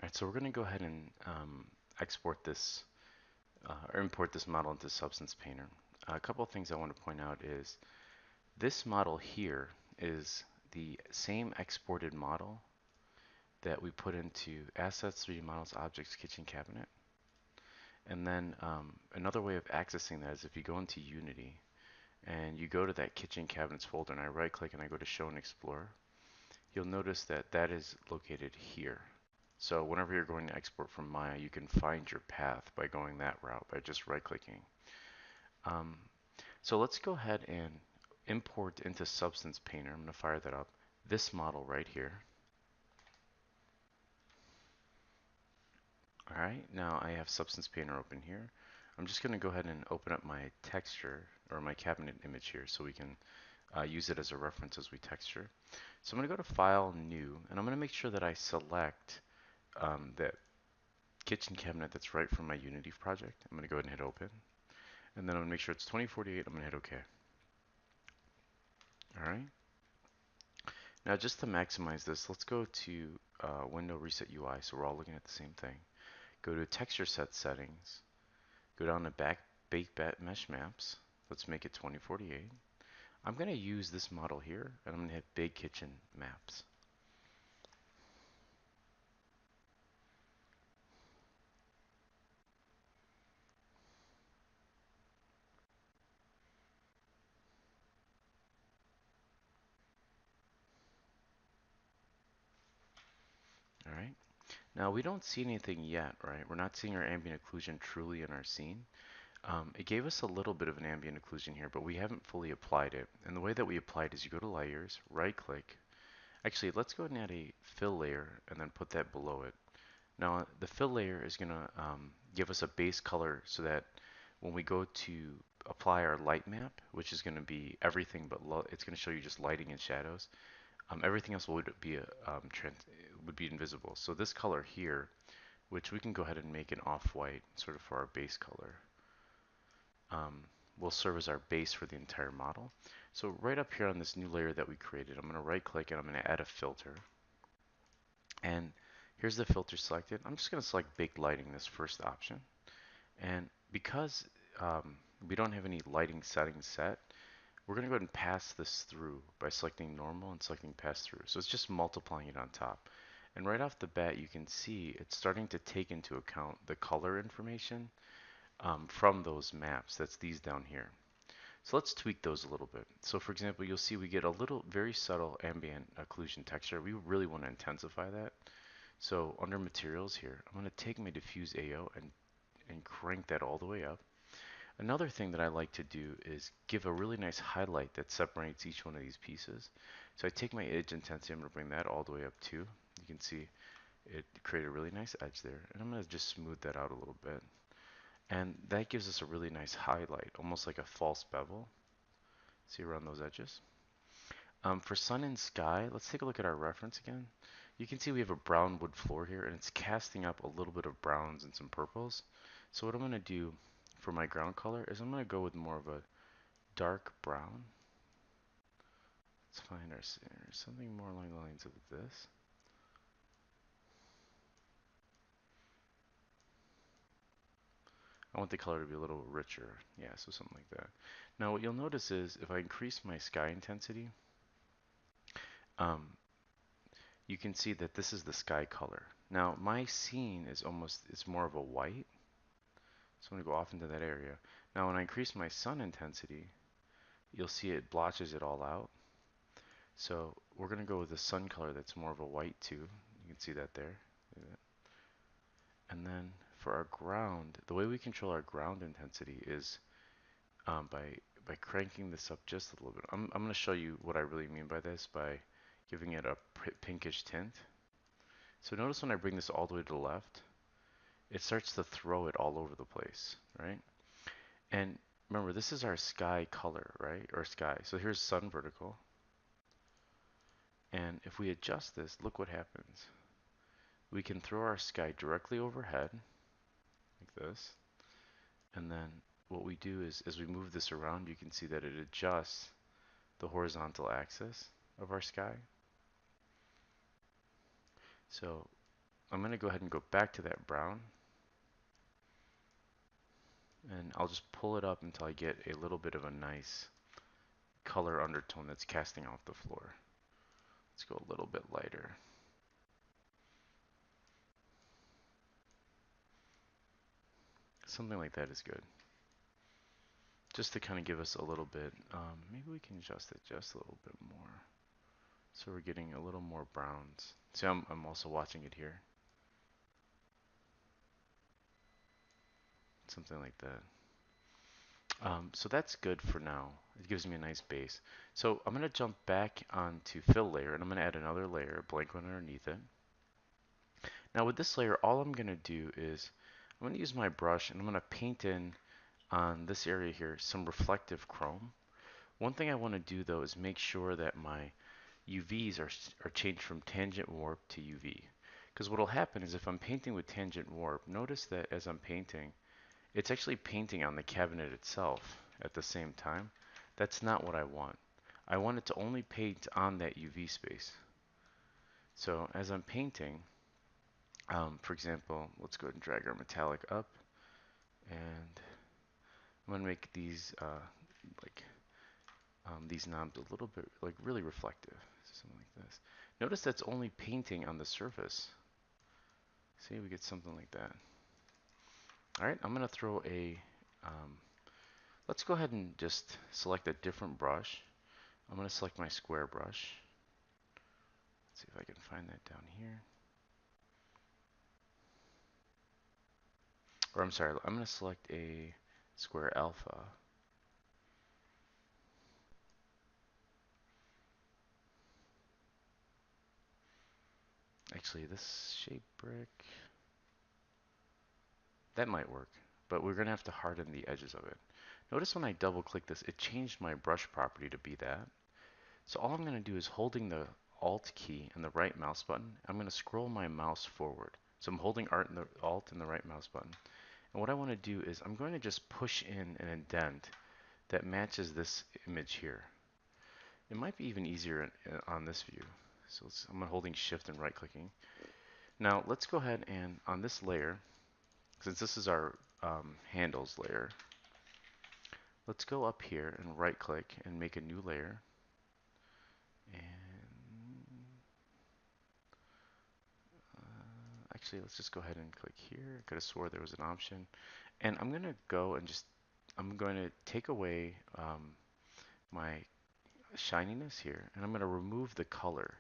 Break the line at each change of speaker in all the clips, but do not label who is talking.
Alright, so we're going to go ahead and export this or import this model into Substance Painter. A couple of things I want to point out is this model here is the same exported model that we put into Assets, 3D Models, Objects, Kitchen Cabinet. And then another way of accessing that is if you go into Unity and you go to that Kitchen Cabinets folder and I right click and I go to Show and Explore, you'll notice that that is located here. So whenever you're going to export from Maya, you can find your path by going that route by just right-clicking. Um, so let's go ahead and import into Substance Painter. I'm going to fire that up. This model right here. All right, now I have Substance Painter open here. I'm just going to go ahead and open up my texture or my cabinet image here so we can use it as a reference as we texture. So I'm going to go to File, New, and I'm going to make sure that I select that kitchen cabinet that's right from my Unity project. I'm going to go ahead and hit open. And then I'm going to make sure it's 2048. I'm going to hit OK. All right. Now just to maximize this, let's go to Window Reset UI so we're all looking at the same thing. Go to Texture Set Settings. Go down to Bake Mesh Maps. Let's make it 2048. I'm going to use this model here and I'm going to hit Big Kitchen Maps. All right. Now we don't see anything yet, right? We're not seeing our ambient occlusion truly in our scene. It gave us a little bit of an ambient occlusion here, but we haven't fully applied it. And the way that we apply it is you go to Layers, right-click. Actually, let's go ahead and add a fill layer and then put that below it. Now, the fill layer is going to give us a base color so that when we go to apply our light map, which is going to be everything but it's going to show you just lighting and shadows. Everything else would be invisible. So this color here, which we can go ahead and make an off-white sort of for our base color, will serve as our base for the entire model. So right up here on this new layer that we created, I'm going to right click and I'm going to add a filter. And here's the filter selected. I'm just going to select baked lighting, this first option. And because we don't have any lighting settings set, we're going to go ahead and pass this through by selecting normal and selecting pass through. So it's just multiplying it on top. And right off the bat, you can see it's starting to take into account the color information from those maps. That's these down here. So let's tweak those a little bit. So for example, you'll see we get a little very subtle ambient occlusion texture. We really want to intensify that. So under materials here, I'm going to take my diffuse AO and crank that all the way up. Another thing that I like to do is give a really nice highlight that separates each one of these pieces. So I take my edge intensity, I'm going to bring that all the way up too. You can see it created a really nice edge there. And I'm going to just smooth that out a little bit. And that gives us a really nice highlight, almost like a false bevel. See around those edges. For sun and sky, let's take a look at our reference again. You can see we have a brown wood floor here and it's casting up a little bit of browns and some purples. So what I'm going to do for my ground color is I'm going to go with more of a dark brown. Let's find our something more along the lines of this. I want the color to be a little richer. Yeah, so something like that. Now what you'll notice is if I increase my sky intensity, um, you can see that this is the sky color. Now my scene is it's more of a white. So I'm going to go off into that area. Now when I increase my sun intensity, you'll see it blotches it all out. So we're going to go with a sun color that's more of a white too. You can see that there. And then for our ground, the way we control our ground intensity is by cranking this up just a little bit. I'm going to show you what I really mean by this by giving it a pinkish tint. So notice when I bring this all the way to the left, it starts to throw it all over the place, right? And remember, this is our sky color, right? Or sky. So here's sun vertical. And if we adjust this, look what happens. We can throw our sky directly overhead, like this. And then what we do is, as we move this around, you can see that it adjusts the horizontal axis of our sky. So I'm going to go ahead and go back to that brown, and I'll just pull it up until I get a little bit of a nice color undertone that's casting off the floor. Let's go a little bit lighter. Something like that is good. Just to kind of give us a little bit, maybe we can adjust it just a little bit more. So we're getting a little more browns. See, I'm also watching it here. Something like that. So that's good for now. It gives me a nice base. So I'm going to jump back onto fill layer, and I'm going to add another layer, a blank one underneath it. Now with this layer, all I'm going to do is I'm going to use my brush, and I'm going to paint in on this area here some reflective chrome. One thing I want to do though is make sure that my UVs are changed from tangent warp to UV. Because what will happen is if I'm painting with tangent warp, notice that as I'm painting, it's actually painting on the cabinet itself at the same time. That's not what I want. I want it to only paint on that UV space. So as I'm painting, for example, let's go ahead and drag our metallic up, and I'm going to make these like these knobs a little bit like really reflective, something like this. Notice that's only painting on the surface. See, we get something like that. All right, I'm going to throw a, let's go ahead and just select a different brush. I'm going to select my square brush. Let's see if I can find that down here. Or I'm sorry, I'm going to select a square alpha. Actually, this shape brick, that might work, but we're going to have to harden the edges of it. Notice when I double click this, it changed my brush property to be that. So all I'm going to do is holding the Alt key and the right mouse button, I'm going to scroll my mouse forward. So I'm holding Alt and the right mouse button. And what I want to do is I'm going to just push in an indent that matches this image here. It might be even easier on this view. So I'm holding Shift and right clicking. Now let's go ahead and on this layer, since this is our handles layer, let's go up here and right click and make a new layer. And actually, let's just go ahead and click here. I could have swore there was an option. And I'm going to go and I'm going to take away my shininess here, and I'm going to remove the color.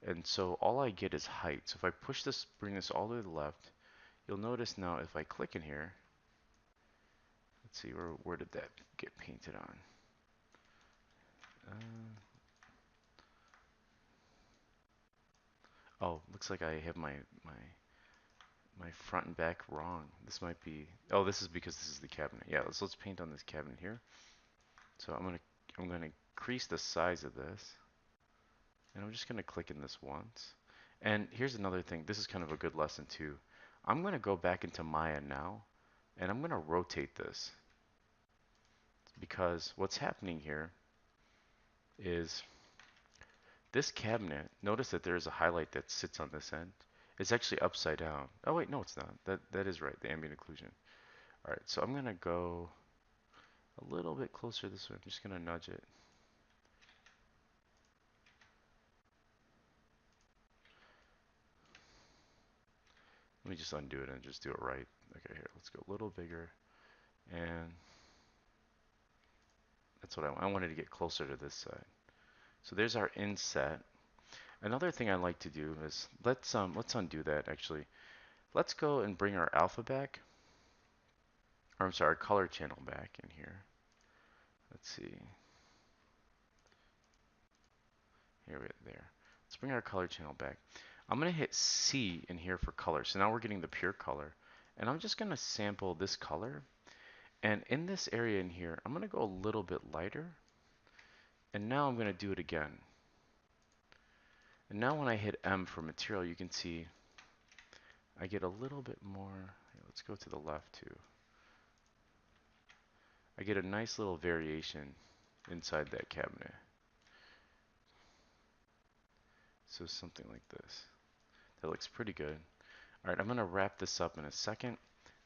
And so all I get is height. So if I push this, bring this all the way to the left, you'll notice now if I click in here, let's see, where did that get painted on? Uh, oh, looks like I have my front and back wrong. This might be, oh, this is because this is the cabinet. Yeah, let's paint on this cabinet here. So I'm gonna increase the size of this, and I'm just gonna click in this once. And here's another thing. This is kind of a good lesson too. I'm gonna go back into Maya now, and I'm gonna rotate this because what's happening here is this cabinet. Notice that there is a highlight that sits on this end. It's actually upside down. Oh wait, no, it's not. That is right. The ambient occlusion. All right, so I'm gonna go a little bit closer this way. I'm just gonna nudge it. Let me just undo it and just do it right. Okay, here, let's go a little bigger. And that's what I want. I wanted to get closer to this side. So there's our inset. Another thing I like to do is let's undo that actually. Let's go and bring our alpha back. Or I'm sorry, our color channel back in here. Let's see. Here we are there. Let's bring our color channel back. I'm gonna hit C in here for color. So now we're getting the pure color. And I'm just gonna sample this color. And in this area in here, I'm gonna go a little bit lighter. And now I'm gonna do it again. And now when I hit M for material, you can see I get a little bit more. Let's go to the left too. I get a nice little variation inside that cabinet. So something like this. That looks pretty good. All right, I'm going to wrap this up in a second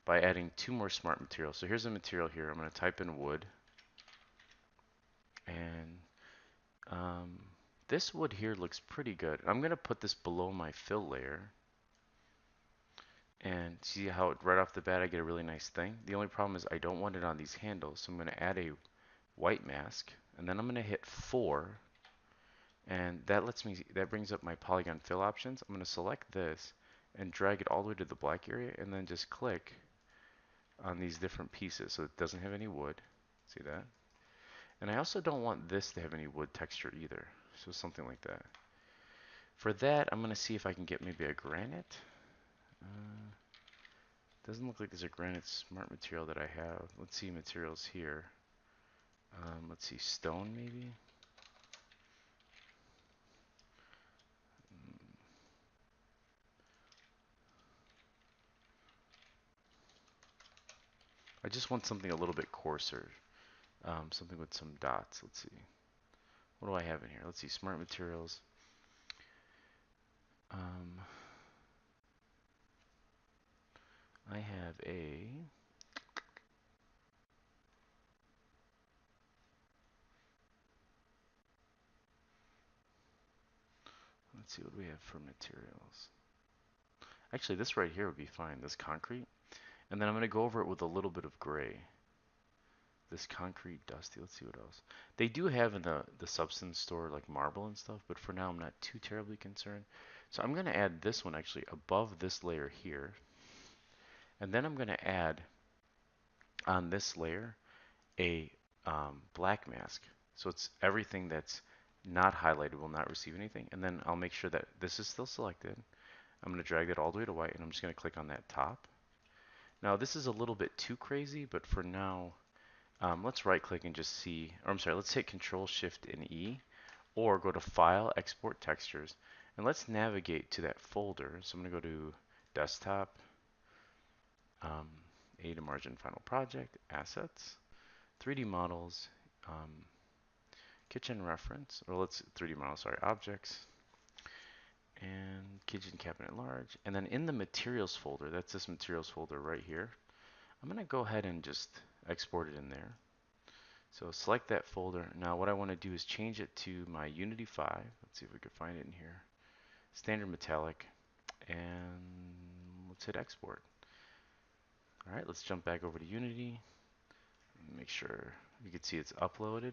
by adding two more smart materials. So here's a material here. I'm going to type in wood, and um, this wood here looks pretty good. I'm going to put this below my fill layer, and see how right off the bat I get a really nice thing. The only problem is I don't want it on these handles, so I'm going to add a white mask, and then I'm going to hit 4, and that brings up my polygon fill options. I'm going to select this and drag it all the way to the black area, and then just click on these different pieces so it doesn't have any wood. See that? And I also don't want this to have any wood texture either, so something like that. For that, I'm going to see if I can get maybe a granite. Doesn't look like there's a granite smart material that I have. Let's see materials here. Let's see, stone maybe? I just want something a little bit coarser. Something with some dots. Let's see. What do I have in here? Let's see, smart materials. Um, I have a... Let's see what we have for materials. Actually, this right here would be fine, this concrete. And then I'm going to go over it with a little bit of gray. This concrete dusty. Let's see what else. They do have in the substance store like marble and stuff, but for now I'm not too terribly concerned. So I'm going to add this one actually above this layer here. And then I'm going to add on this layer a black mask. So it's everything that's not highlighted will not receive anything. And then I'll make sure that this is still selected. I'm going to drag that all the way to white, and I'm just going to click on that top. Now this is a little bit too crazy, but for now, let's right click and just see, or I'm sorry, let's hit Control Shift and E, or go to File, Export Textures, and let's navigate to that folder. So I'm going to go to Desktop, um, A to Margin Final Project, Assets, 3D Models, um, Kitchen Reference, or let's 3D Model, sorry, Objects, and Kitchen Cabinet Large, and then in the Materials folder, that's this Materials folder right here, I'm going to go ahead and just export it in there. So select that folder. Now what I want to do is change it to my Unity 5. Let's see if we can find it in here. Standard metallic. And let's hit export. Alright, let's jump back over to Unity. Make sure you can see it's uploaded.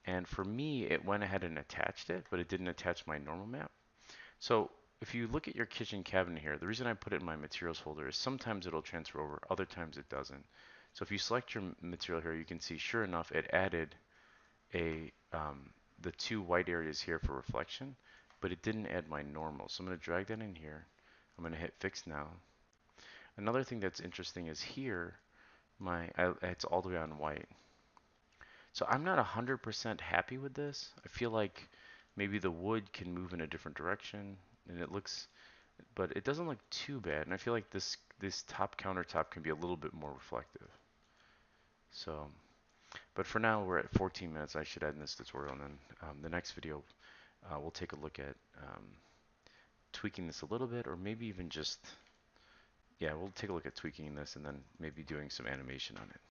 And for me, it went ahead and attached it, but it didn't attach my normal map. So if you look at your kitchen cabinet here, the reason I put it in my materials folder is sometimes it'll transfer over, other times it doesn't. So if you select your material here, you can see sure enough it added a the two white areas here for reflection, but it didn't add my normal. So I'm going to drag that in here. I'm going to hit fix now. Another thing that's interesting is here, it's all the way on white. So I'm not 100% happy with this. I feel like maybe the wood can move in a different direction, and it looks, but it doesn't look too bad. And I feel like this top countertop can be a little bit more reflective. So, but for now we're at 14 minutes. I should end this tutorial, and then the next video we'll take a look at tweaking this a little bit, or maybe even just, yeah, we'll take a look at tweaking this and then maybe doing some animation on it.